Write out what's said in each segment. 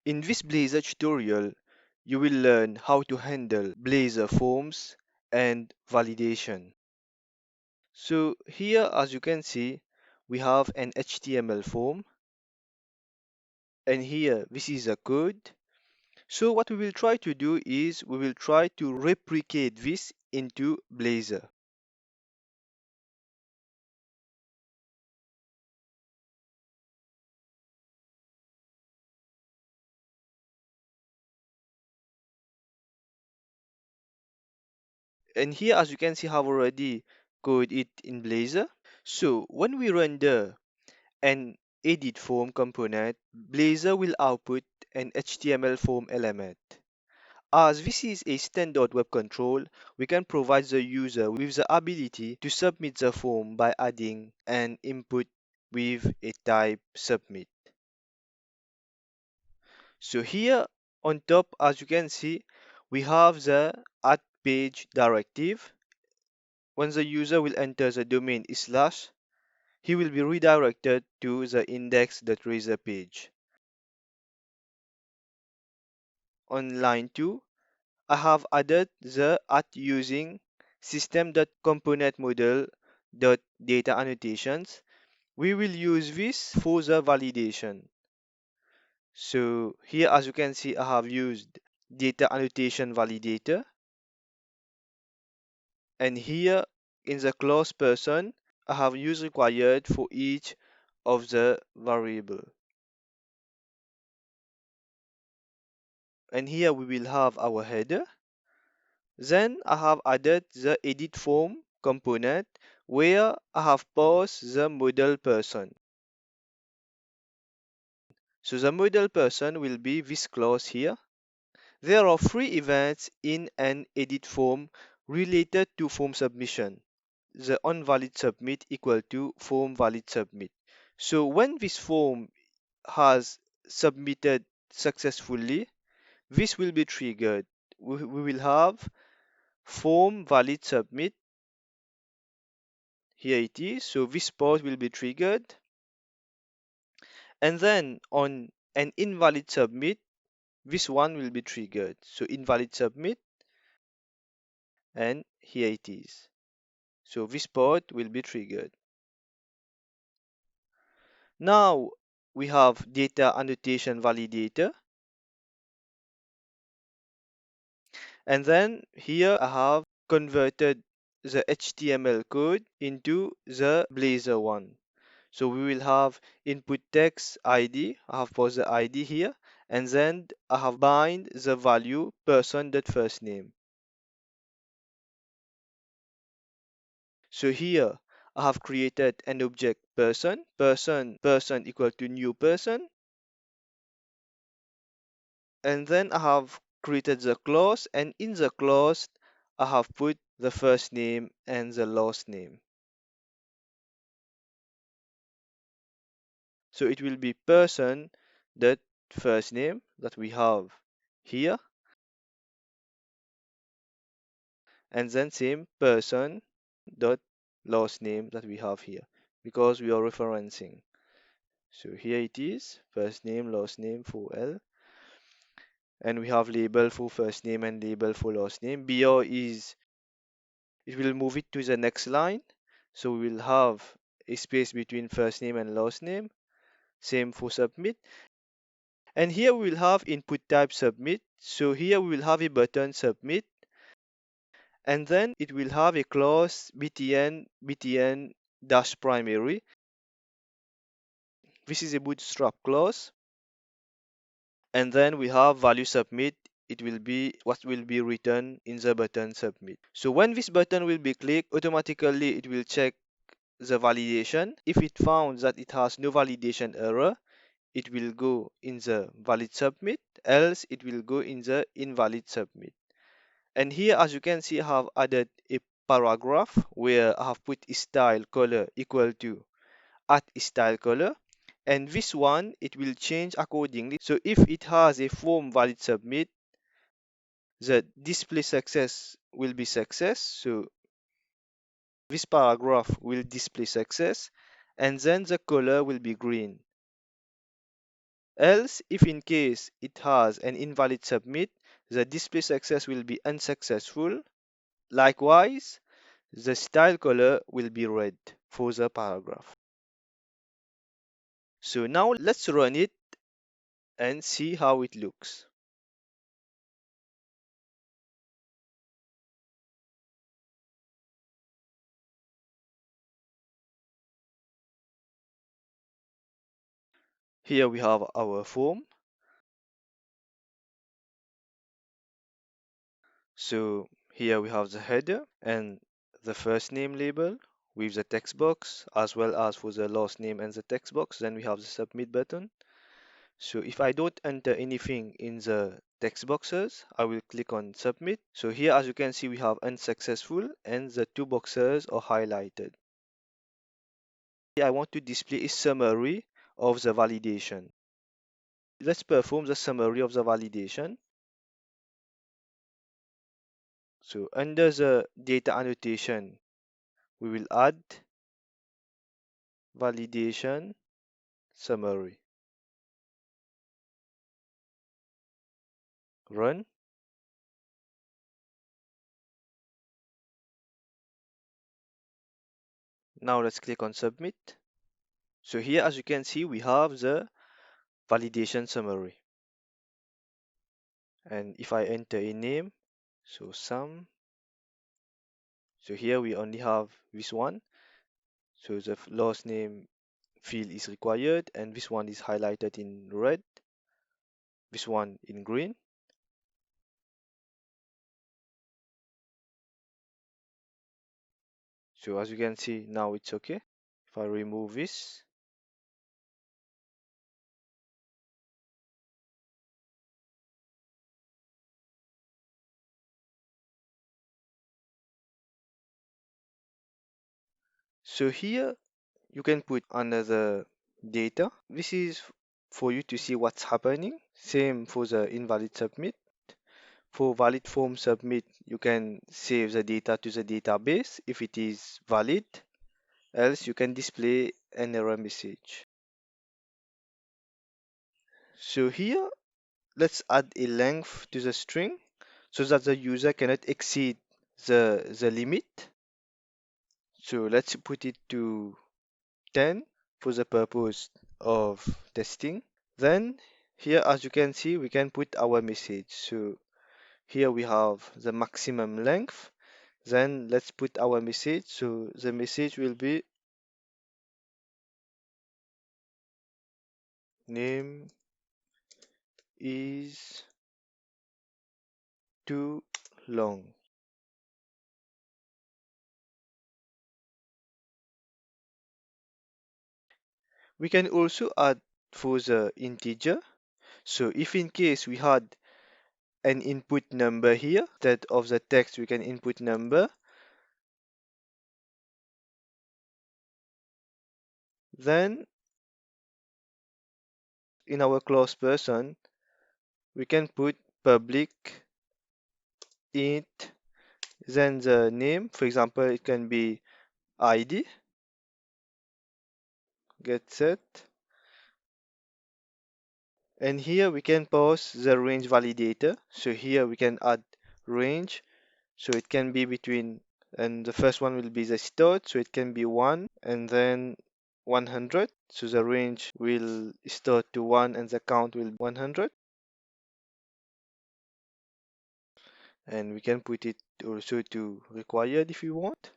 In this Blazor tutorial, you will learn how to handle Blazor forms and validation. So here, as you can see, we have an HTML form, and here this is a code. So what we will try to do is we will try to replicate this into Blazor. And here, as you can see, I have already coded it in Blazor. So when we render an edit form component, Blazor will output an HTML form element. As this is a standard web control, we can provide the user with the ability to submit the form by adding an input with a type submit. So here on top, as you can see, we have the add page directive. When the user will enter the domain slash, he will be redirected to the index.razor page. On line 2, I have added the at using system.componentModel.data annotations. We will use this for the validation. So here, as you can see, I have used data annotation validator, and here in the clause person, I have used required for each of the variable. And here we will have our header. Then I have added the edit form component where I have paused the model person. So the model person will be this clause here. There are three events in an edit form related to form submission. The onValid submit equal to form valid submit. So when this form has submitted successfully, this will be triggered. We will have form valid submit. Here it is. So this pause will be triggered. And then on an invalid submit, this one will be triggered. So invalid submit, and here it is. So this part will be triggered. Now we have data annotation validator. And then here I have converted the HTML code into the Blazor one. So we will have input text ID. I have passed the ID here, and then I have bind the value person.first name. So here I have created an object person equal to new person, and then I have created the clause, and in the clause I have put the first name and the last name. So it will be person that first name that we have here, and then same person dot last name that we have here, because we are referencing. So here it is, first name, last name for L, and we have label for first name and label for last name. BR is, it will move it to the next line. So we will have a space between first name and last name. Same for submit. And here we will have input type submit. So here we will have a button submit. And then it will have a clause btn dash primary. This is a bootstrap clause. And then we have value submit. It will be what will be written in the button submit. So when this button will be clicked, automatically it will check the validation. If it found that it has no validation error, it will go in the valid submit, else it will go in the invalid submit. And here, as you can see, I have added a paragraph where I have put style color equal to at style color, and this one it will change accordingly. So if it has a form valid submit, the display success will be success. So this paragraph will display success, and then the color will be green. Else, if in case it has an invalid submit, the display success will be unsuccessful. Likewise, the style color will be red for the paragraph. So now let's run it and see how it looks. Here we have our form. So here we have the header and the first name label with the text box, as well as for the last name and the text box. Then we have the submit button. So if I don't enter anything in the text boxes, I will click on submit. So here, as you can see, we have unsuccessful and the two boxes are highlighted. Here I want to display a summary of the validation. Let's perform the summary of the validation. So under the data annotation, we will add validation summary. Run. Now let's click on submit. So here, as you can see, we have the validation summary. And if I enter a name, so Sam, so here we only have this one. So the last name field is required, and this one is highlighted in red, this one in green. So as you can see, now it's okay. If I remove this, so here you can put another data. This is for you to see what's happening. Same for the invalid submit. For valid form submit, you can save the data to the database if it is valid. Else you can display an error message. So here, let's add a length to the string so that the user cannot exceed the limit. So let's put it to 10 for the purpose of testing. Then here, as you can see, we can put our message. So here we have the maximum length. Then let's put our message. So the message will be name is too long. We can also add for the integer. So if in case we had an input number here, instead of the text, we can input number. Then in our class person, we can put public int, then the name. For example, it can be ID, get set. And here we can pass the range validator. So here we can add range. So it can be between, and the first one will be the start. So it can be 1 and then 100. So the range will start to 1 and the count will be 100. And we can put it also to required if you want.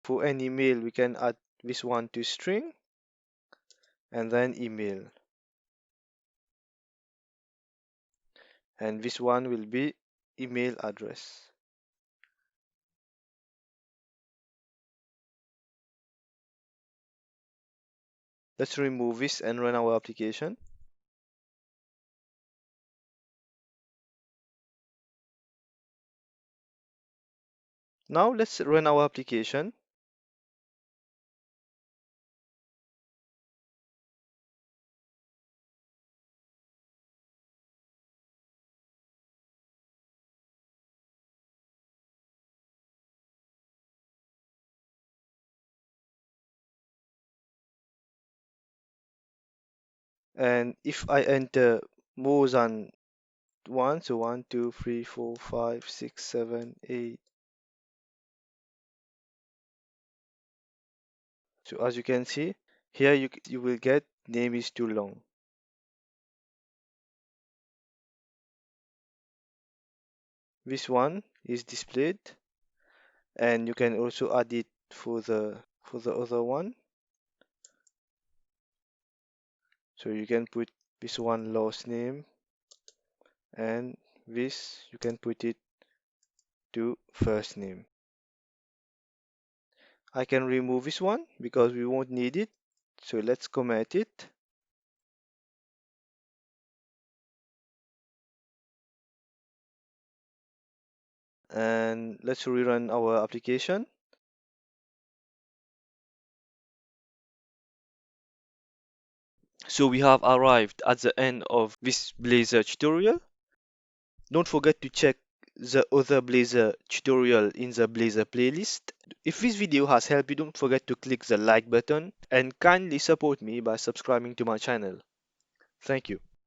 For an email, we can add this one to string and then email. And this one will be email address. Let's remove this and run our application. Now let's run our application. And if I enter more than one, so 1, 2, 3, 4, 5, 6, 7, 8. So as you can see, here you will get name is too long. This one is displayed, and you can also add it for the other one. So you can put this one last name, and this you can put it to first name. I can remove this one because we won't need it. So let's comment it. And let's rerun our application. So we have arrived at the end of this Blazor tutorial. Don't forget to check the other Blazor tutorial in the Blazor playlist. If this video has helped you, don't forget to click the like button and kindly support me by subscribing to my channel. Thank you.